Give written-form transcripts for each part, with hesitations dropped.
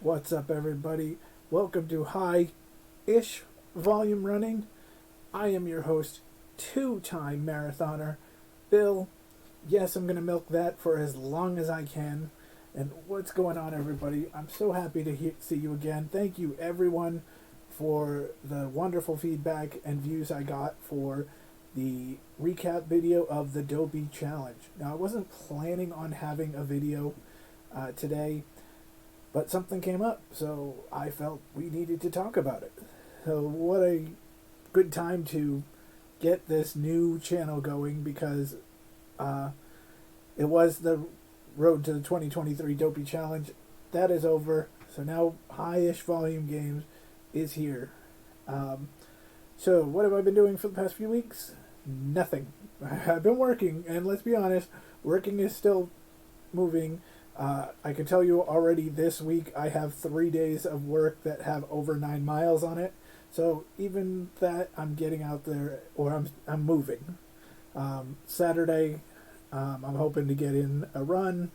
What's up, everybody? Welcome to High-ish Volume Running. I am your host, two-time marathoner, Bill. Yes, I'm going to milk that for as long as I can. And what's going on, everybody? I'm so happy to see you again. Thank you, everyone, for the wonderful feedback and views I got for the recap video of the Dopey Challenge. Now, I wasn't planning on having a video today, but something came up, so I felt we needed to talk about it. So, what a good time to get this new channel going because it was the road to the 2023 Dopey Challenge. That is over, so now High-ish Volume Games is here. So, what have I been doing for the past few weeks? Nothing. I've been working, and let's be honest, working is still moving. I can tell you already this week I have 3 days of work that have over 9 miles on it. So even that, I'm getting out there, or I'm moving. Saturday, I'm hoping to get in a run,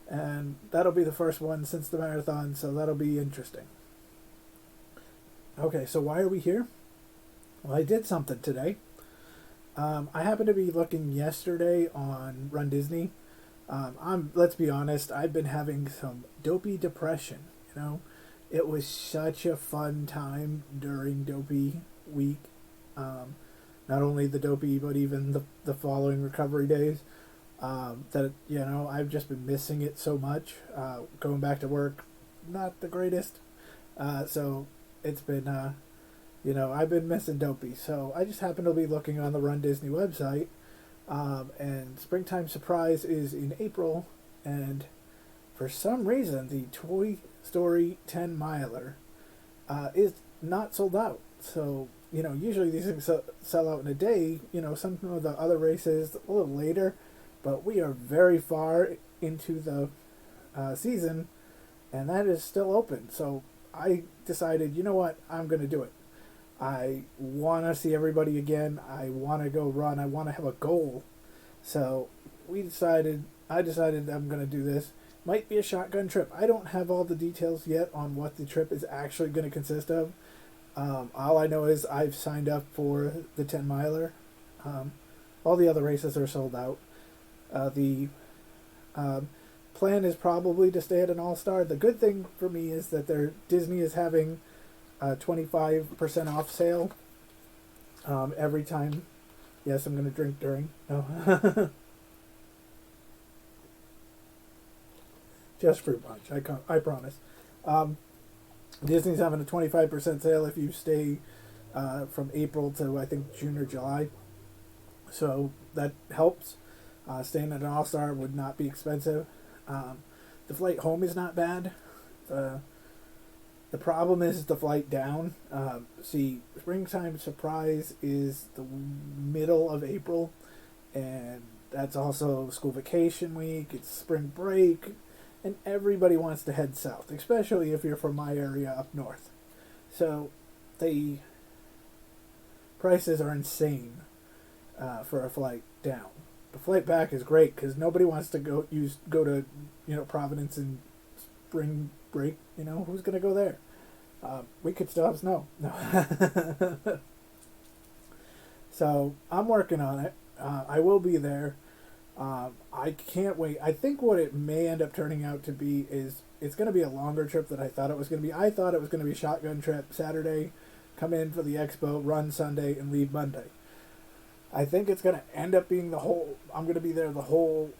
and that'll be the first one since the marathon, so that'll be interesting. Okay, so why are we here? Well, I did something today. I happened to be looking yesterday on Run Disney. Let's be honest, I've been having some dopey depression, you know. It was such a fun time during Dopey week. Not only the Dopey, but even the following recovery days. That, you know, I've just been missing it so much. Going back to work, not the greatest. So it's been, you know, I've been missing Dopey. So I just happened to be looking on the Run Disney website. And Springtime Surprise is in April, and for some reason, the Toy Story 10 miler is not sold out. So, you know, usually these things sell out in a day. You know, some of the other races a little later, but we are very far into the season, and that is still open. So I decided, you know what, I'm going to do it. I want to see everybody again. I want to go run. I want to have a goal. So I decided I'm going to do this. Might be a shotgun trip. I don't have all the details yet on what the trip is actually going to consist of. All I know is I've signed up for the 10 miler. All the other races are sold out. The plan is probably to stay at an all-star. The good thing for me is that Disney is having 25% off sale every time. Yes, I'm going to drink during. No. Just fruit punch. I promise. Disney's having a 25% sale if you stay from April to, I think, June or July. So that helps. Staying at an all-star would not be expensive. The flight home is not bad. The problem is the flight down. See, Springtime Surprise is the middle of April, and that's also school vacation week. It's spring break, and everybody wants to head south, especially if you're from my area up north. So the prices are insane for a flight down. The flight back is great because nobody wants to go to Providence in spring break. You know, who's going to go there? We could still have snow. No. So I'm working on it. I will be there. I can't wait. I think what it may end up turning out to be is it's going to be a longer trip than I thought it was going to be. I thought it was going to be a shotgun trip Saturday, come in for the expo, run Sunday, and leave Monday. I think it's going to end up being I'm going to be there the whole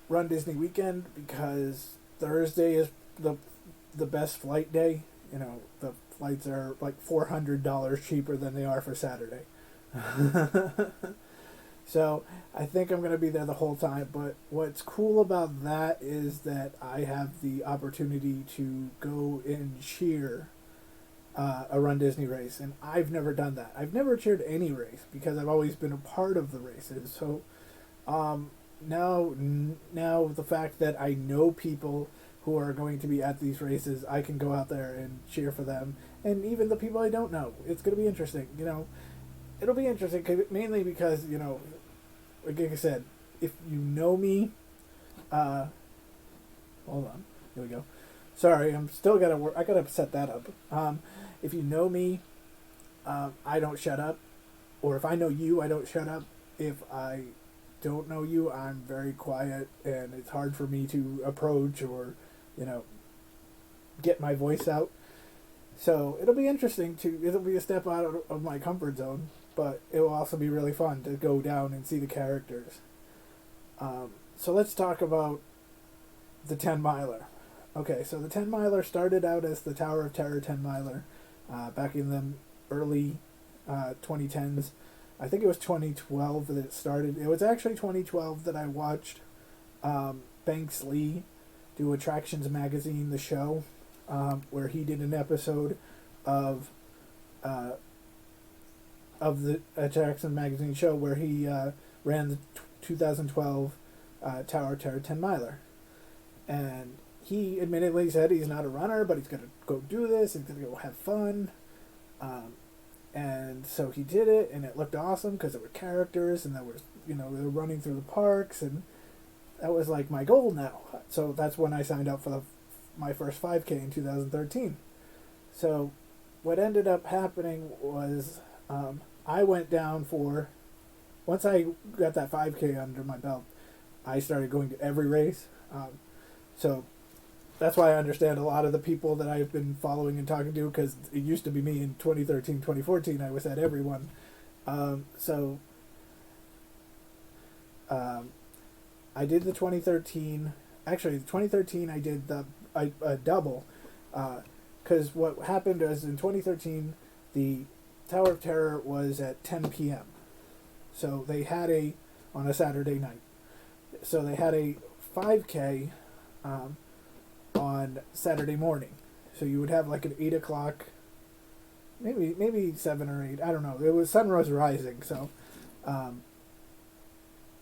Run Disney weekend because Thursday is the best flight day. You know, the flights are like $400 cheaper than they are for Saturday. So I think I'm going to be there the whole time. But what's cool about that is that I have the opportunity to go and cheer a Run Disney race. And I've never done that. I've never cheered any race because I've always been a part of the races. So now the fact that I know people who are going to be at these races, I can go out there and cheer for them. And even the people I don't know, it's going to be interesting. You know, it'll be interesting mainly because, you know, like I said, if you know me, hold on, here we go. Sorry, I'm still gotta work. I gotta set that up. If you know me, I don't shut up, or if I know you, I don't shut up. If I don't know you, I'm very quiet, and it's hard for me to approach or, you know, get my voice out. So it'll be interesting to. It'll be a step out of my comfort zone, but it will also be really fun to go down and see the characters. So let's talk about the 10 miler. Okay, so the 10 miler started out as the Tower of Terror 10 miler back in the early 2010s. I think it was 2012 that it started. It was actually 2012 that I watched Banks Lee do Attractions Magazine, the show, where he did an episode of uh, the Attractions Magazine show where he ran the 2012 Tower of Terror 10 miler. And he admittedly said he's not a runner, but he's going to go do this. He's going to go have fun. And so he did it, and it looked awesome because there were characters, and there was, they were running through the parks, and that was like my goal now. So that's when I signed up for my first 5K in 2013. So what ended up happening was I went down once I got that 5K under my belt, I started going to every race. So that's why I understand a lot of the people that I've been following and talking to, because it used to be me in 2013, 2014. I was at every one. I did the 2013. Actually, the 2013 I did a double, because what happened was in 2013 the Tower of Terror was at 10 p.m. So they had on a Saturday night. So they had a 5K on Saturday morning. So you would have like an 8 o'clock, maybe 7 or 8, I don't know. It was sunrise rising, so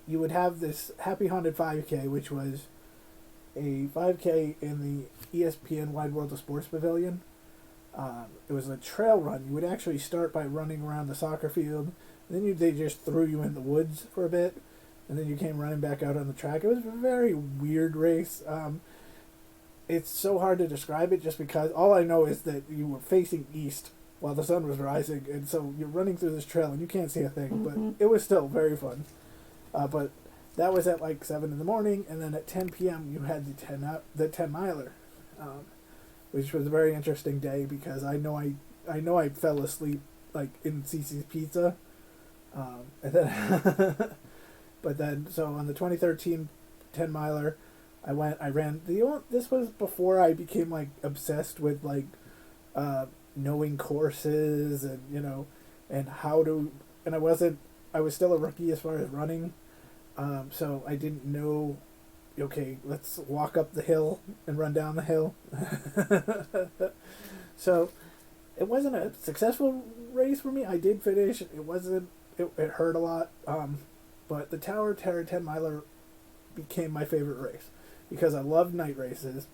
you would have this Happy Haunted 5K, which was a 5K in the ESPN Wide World of Sports Pavilion. It was a trail run. You would actually start by running around the soccer field, then they just threw you in the woods for a bit, and then you came running back out on the track. It was a very weird race. It's so hard to describe it just because all I know is that you were facing east while the sun was rising, and so you're running through this trail and you can't see a thing, but it was still very fun. But that was at like 7 in the morning, and then at 10 p.m. you had the 10 miler, which was a very interesting day because I know I fell asleep like in Cece's Pizza, and then but then so on the 2013 10 miler. I ran. This was before I became like obsessed with like knowing courses and how to. And I was still a rookie as far as running, so I didn't know. Okay, let's walk up the hill and run down the hill. So it wasn't a successful race for me. I did finish. It wasn't. It hurt a lot. But the Tower of Terror 10 miler became my favorite race, because I love night races,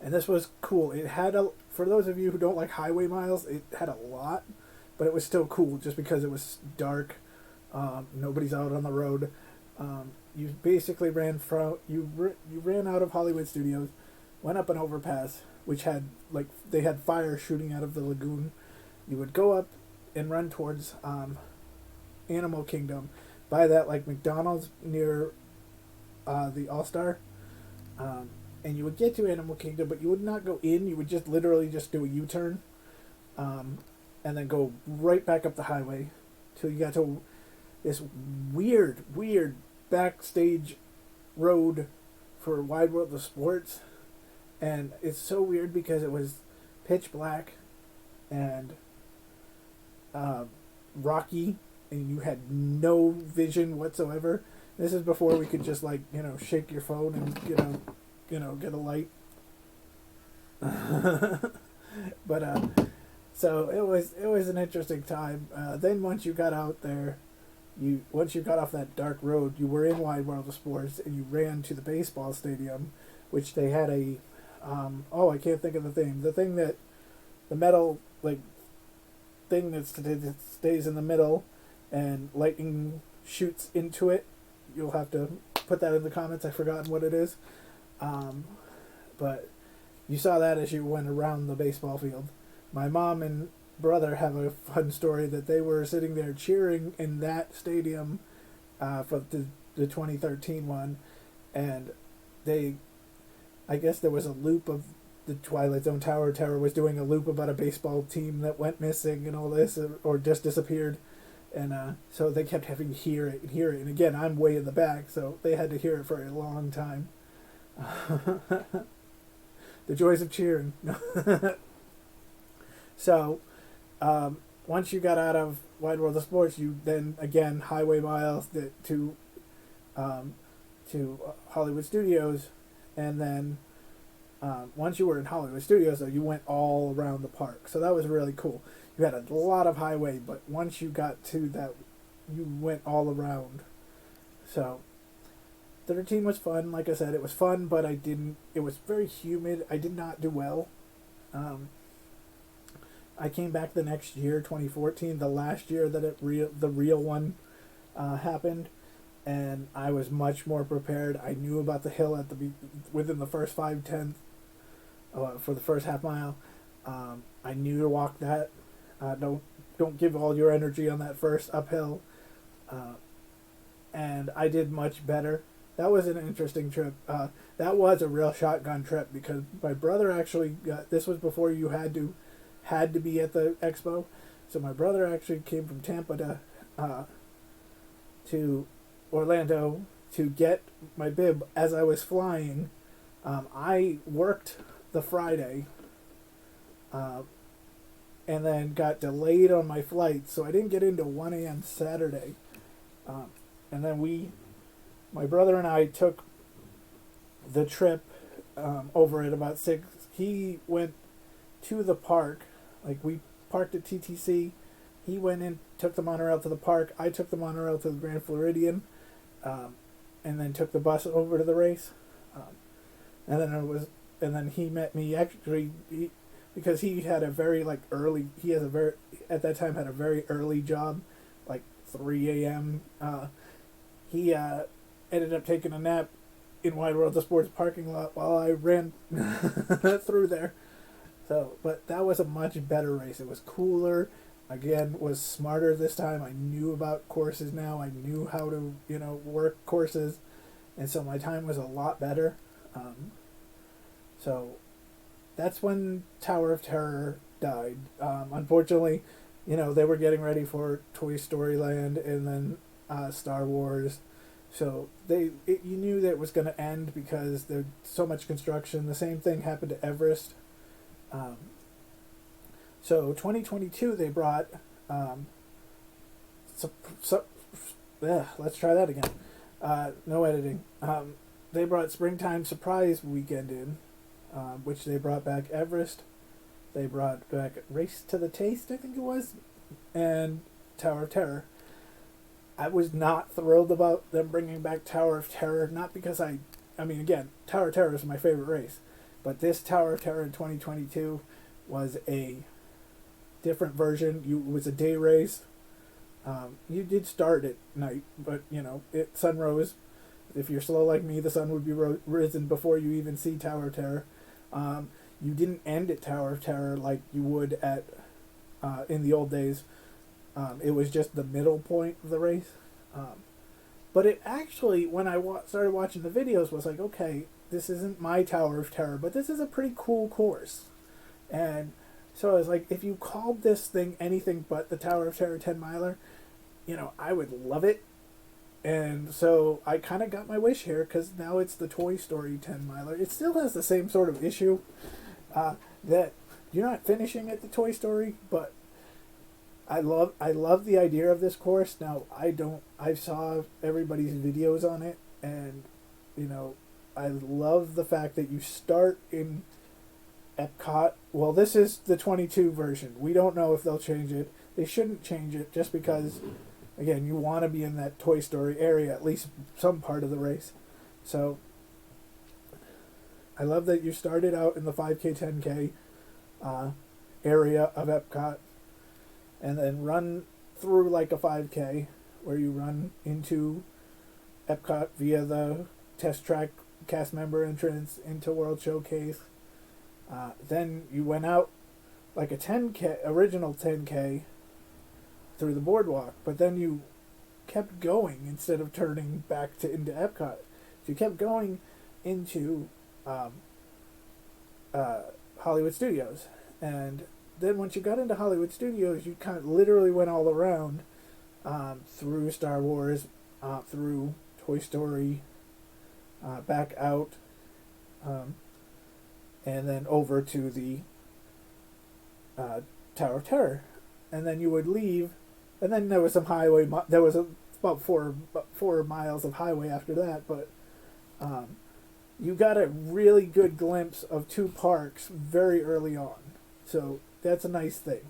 and this was cool. It had for those of you who don't like highway miles, it had a lot, but it was still cool just because it was dark. Nobody's out on the road. You basically ran out of Hollywood Studios, went up an overpass, which had they had fire shooting out of the lagoon. You would go up and run towards Animal Kingdom, by that McDonald's near the All-Star, and you would get to Animal Kingdom, but you would not go in. You would just literally just do a U-turn, and then go right back up the highway till you got to this weird backstage road for Wide World of Sports. And it's so weird because it was pitch black and rocky, and you had no vision whatsoever. This is before we could just shake your phone and get a light. But so it was an interesting time. Then once you got out there, once you got off that dark road, you were in Wide World of Sports, and you ran to the baseball stadium, which they had a I can't think of the thing. The thing that the metal thing that stays in the middle, and lightning shoots into it. You'll have to put that in the comments. I've forgotten what it is. But you saw that as you went around the baseball field. My mom and brother have a fun story that they were sitting there cheering in that stadium for the 2013 one, and they, I guess there was a loop of the Twilight Zone Tower of Terror was doing a loop about a baseball team that went missing and all this, or just disappeared. And so they kept having to hear it and hear it. And again, I'm way in the back, so they had to hear it for a long time. The joys of cheering. So, once you got out of Wide World of Sports, you then, again, highway miles to Hollywood Studios. And then once you were in Hollywood Studios, though, you went all around the park. So that was really cool. You had a lot of highway, but once you got to that, you went all around. So 13 was fun. Like I said, it was fun, but it was very humid. I did not do well. I came back the next year, 2014, the last year that the real one happened, and I was much more prepared. I knew about the hill within the first 5-10 for the first half mile. I knew to walk that. Don't give all your energy on that first uphill. And I did much better. That was an interesting trip. That was a real shotgun trip because my brother actually this was before you had to be at the expo. So my brother actually came from Tampa to Orlando to get my bib as I was flying. I worked the Friday and then got delayed on my flight, so I didn't get into 1 a.m. Saturday. And then my brother and I took the trip over at about 6. He went to the park, like we parked at TTC. He went in, took the monorail to the park. I took the monorail to the Grand Floridian, and then took the bus over to the race. And then he met me actually because he had a very early. At that time had a very early job, like 3 a.m. He ended up taking a nap in Wide World of Sports parking lot while I ran through there. So, but that was a much better race. It was cooler. Again, was smarter this time. I knew about courses now. I knew how to, work courses. And so my time was a lot better. So that's when Tower of Terror died. Unfortunately, they were getting ready for Toy Story Land and then Star Wars. So you knew that it was going to end because there's so much construction. The same thing happened to Everest. So 2022 they brought let's try that again. No editing. They brought Springtime Surprise Weekend in, which they brought back Everest. They brought back Race to the Taste, I think it was, and Tower of Terror. I was not thrilled about them bringing back Tower of Terror, not because again, Tower of Terror is my favorite race, but this Tower of Terror in 2022 was a different version. It was a day race. You did start at night, but sun rose. If you're slow like me, the sun would be risen before you even see Tower of Terror. You didn't end at Tower of Terror like you would at in the old days. It was just the middle point of the race. But it actually, when I started watching the videos, was like, okay, this isn't my Tower of Terror, but this is a pretty cool course. And so I was like, if you called this thing anything but the Tower of Terror 10 miler, I would love it. And so I kind of got my wish here because now it's the Toy Story 10 miler. It still has the same sort of issue that you're not finishing at the Toy Story, but I love the idea of this course. Now I saw everybody's videos on it, and I love the fact that you start in Epcot. Well, this is the 22 version. We don't know if they'll change it. They shouldn't change it just because, again, you want to be in that Toy Story area, at least some part of the race. So I love that you started out in the 5K, 10K area of Epcot and then run through like a 5K where you run into Epcot via the test track cast member entrance into World Showcase. Then you went out like a 10K, original 10K through the boardwalk, but then you kept going instead of turning back into Epcot. So you kept going into um, Hollywood Studios, and then once you got into Hollywood Studios, you kind of literally went all around through Star Wars, through Toy Story, back out, um, and then over to the Tower of Terror, and then you would leave, and then there was some highway. There was about 4 miles of highway after that, but you got a really good glimpse of two parks very early on, so that's a nice thing.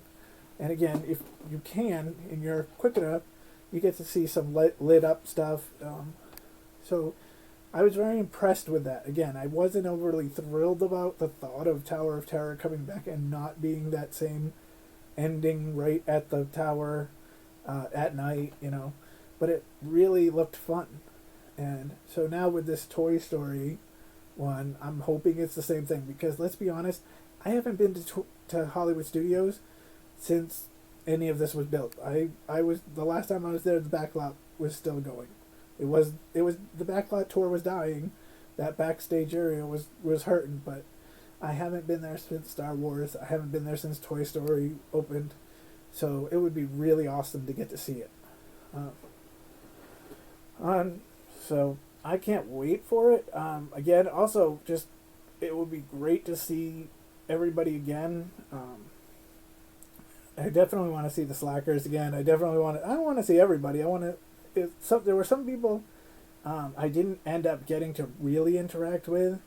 And again, if you can and you're quick enough, you get to see some lit up stuff. So I was very impressed with that. Again, I wasn't overly thrilled about the thought of Tower of Terror coming back and not being that same ending right at the tower at night, but it really looked fun. And so now with this Toy Story one, I'm hoping it's the same thing, because let's be honest, I haven't been to Hollywood Studios since any of this was built. I was, the last time I was there, the backlot was still going. It was the backlot tour was dying. That backstage area was hurting, but I haven't been there since Star Wars. I haven't been there since Toy Story opened. So it would be really awesome to get to see it. So I can't wait for it. Again, also just it would be great to see everybody again. I definitely want to see the Slackers again. I don't want to see everybody. There were some people I didn't end up getting to really interact with.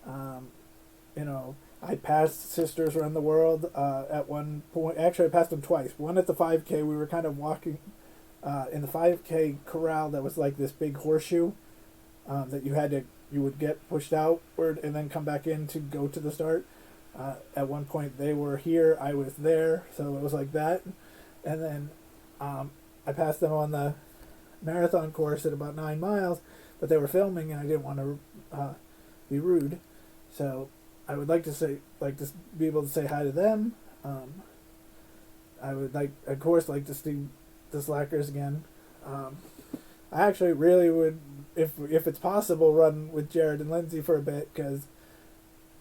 I passed Sisters Around the World at one point. Actually, I passed them twice. One at the 5K. We were kind of walking in the 5K corral that was like this big horseshoe that you would get pushed outward and then come back in to go to the start. At one point, they were here. I was there, so it was like that. And then I passed them on the marathon course at about 9 miles, but they were filming, and I didn't want to be rude. So I would like to be able to say hi to them. I would of course, like to see the Slackers again. I actually really would, if it's possible, run with Jared and Lindsay for a bit, because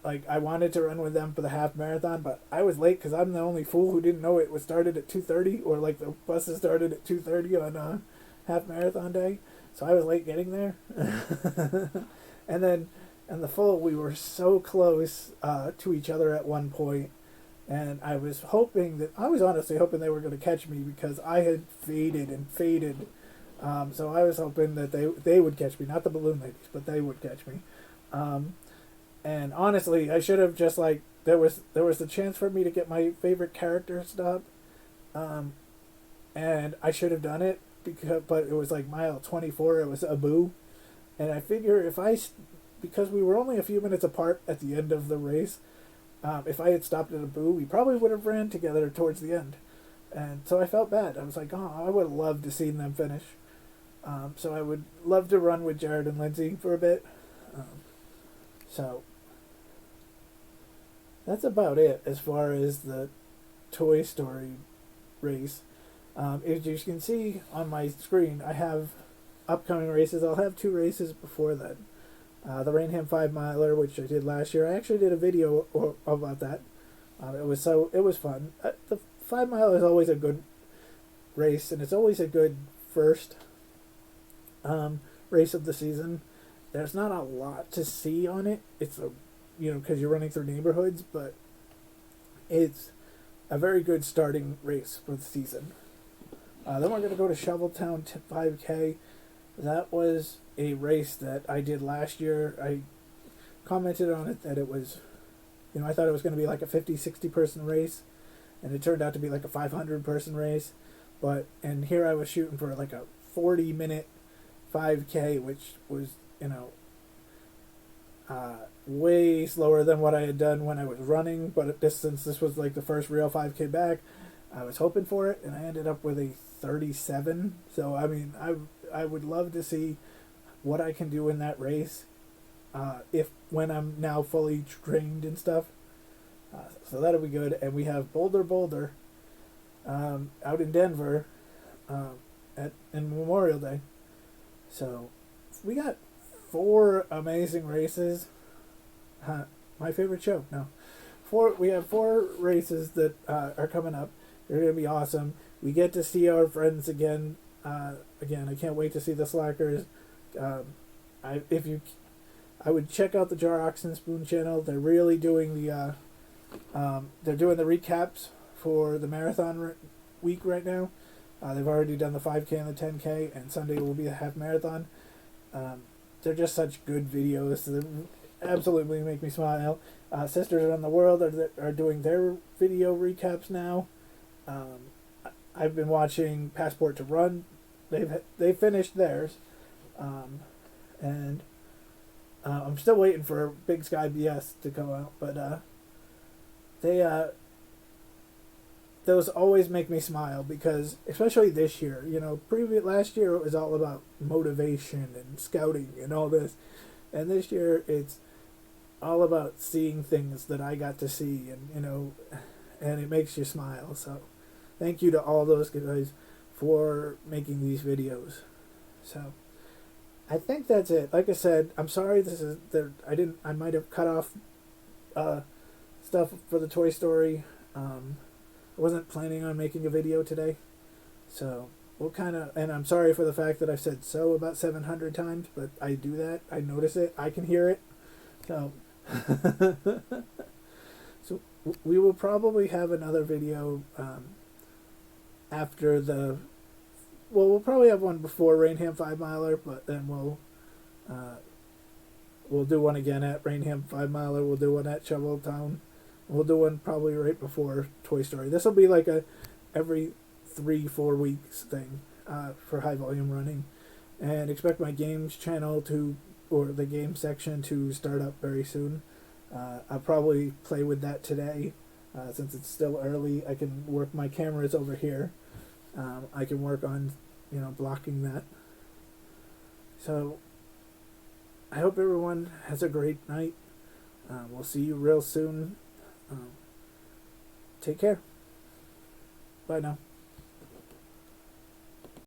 I wanted to run with them for the half marathon, but I was late because I'm the only fool who didn't know it was started at 2:30, or the buses started at 2:30 on half marathon day, so I was late getting there. And then in the full, we were so close to each other at one point, and I was honestly hoping they were going to catch me, because I had faded and faded. So I was hoping that they would catch me, not the balloon ladies, but they would catch me. And honestly, I should have just there was the chance for me to get my favorite character stop, and I should have done it, but it was mile 24. It was Abu, and I figure because we were only a few minutes apart at the end of the race, if I had stopped at Abu, we probably would have ran together towards the end, and so I felt bad. I was like, oh, I would have loved to see them finish. So I would love to run with Jared and Lindsay for a bit. So that's about it as far as the Toy Story race. As you can see on my screen, I have upcoming races. I'll have 2 races before then. The Rainham 5 miler, which I did last year. I actually did a video about that. It was fun. The 5 miler is always a good race, and it's always a good first race of the season. There's not a lot to see on it. It's because you're running through neighborhoods, but it's a very good starting race for the season. Then we're going to go to Shoveltown 5K. That was a race that I did last year. I commented on it that it was, I thought it was going to be like a 50-60 person race, and it turned out to be like a 500 person race. And here I was shooting for like a 40-minute 5K, which was, way slower than what I had done when I was running. But since this was like the first real 5K back, I was hoping for it, and I ended up with a 37. So I mean, I would love to see what I can do in that race, when I'm now fully trained and stuff. So that'll be good. And we have Boulder out in Denver in Memorial Day. So we got 4 amazing races. My favorite show. No, we have 4 races that are coming up. They're gonna be awesome. We get to see our friends again. I can't wait to see the Slackers. I would check out the Jar Oxen Spoon channel. They're really doing the they're doing the recaps for the marathon week right now. They've already done the 5K and the 10K, and Sunday will be the half marathon. They're just such good videos. They absolutely make me smile. Sisters Around the World are doing their video recaps now. I've been watching Passport to Run. They finished theirs, and I'm still waiting for Big Sky BS to come out. But those always make me smile because, especially this year, last year it was all about motivation and scouting and all this, and this year it's all about seeing things that I got to see, and it makes you smile. So, thank you to all those guys for making these videos. So, I think that's it. Like I said, I'm sorry I might have cut off stuff for the Toy Story. I wasn't planning on making a video today, so and I'm sorry for the fact that I've said so about 700 times, but I do that. I notice it. I can hear it. So, so we will probably have another video after we'll probably have one before Rainham 5 Miler, but then we'll do one again at Rainham 5 Miler. We'll do one at Shoveltown. We'll do one probably right before Toy Story. This will be like a every 3-4 weeks thing for high volume running. And expect my games channel or the game section to start up very soon. I'll probably play with that today. Since it's still early, I can work my cameras over here. I can work on, blocking that. So, I hope everyone has a great night. We'll see you real soon. Take care. Bye now.